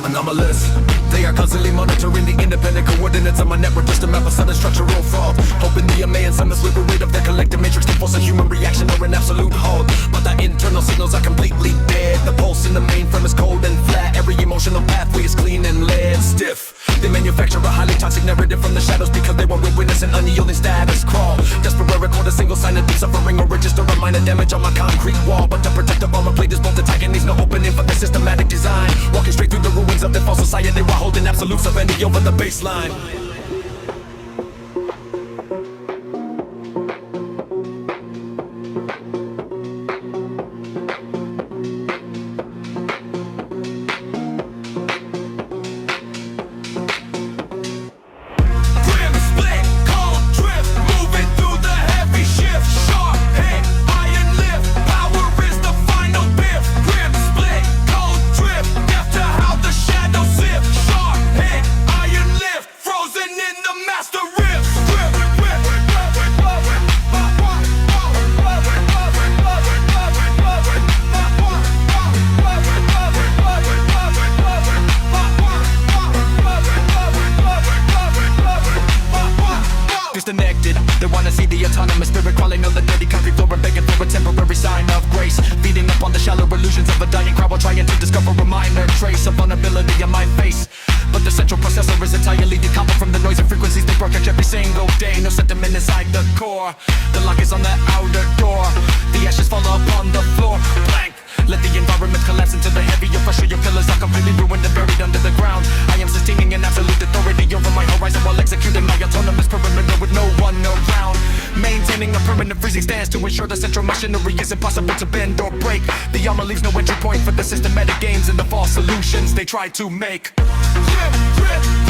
Anomalous. They are constantly monitoring the independent coordinates of my network just to map a sudden structural fault. Hoping the MA and some swivel rate of their collective matrix can force a human reaction or an absolute halt. But the internal signals are completely dead. The pulse in the mainframe is cold and flat. Every emotional pathway is clean and lead stiff. They manufacture a highly toxic narrative from the shadows because they want to witness an unyielding status quo. Desperate record a single sign of deep suffering or register a minor damage on my concrete wall. But to protect the armor plate is both attack and leaves no opening for the systematic design. Walking straight through the ruins of their false society while holding absolute sovereignty over the baseline. Disconnected, they wanna see the autonomous spirit crawling on the dirty concrete floor and begging for a temporary sign of grace. Feeding up on the shallow illusions of a dying crowd while trying to discover a minor trace of vulnerability on my face. But the central processor is entirely decoupled from the noise and frequencies they broadcast every single day. No sentiment inside the core. The lock is on the outer door. The ashes fall upon the floor. Blank! Let the environment collapse into the heavier pressure. Your pillars are completely ruined and buried under the ground. I am sustaining an absolute authority over my horizon while executing my autonomous perimeter with no one around. Maintaining a permanent freezing stance to ensure the central machinery is impossible to bend or break. The armor leaves no entry point for the systematic games and the false solutions they try to make. Drip, drip.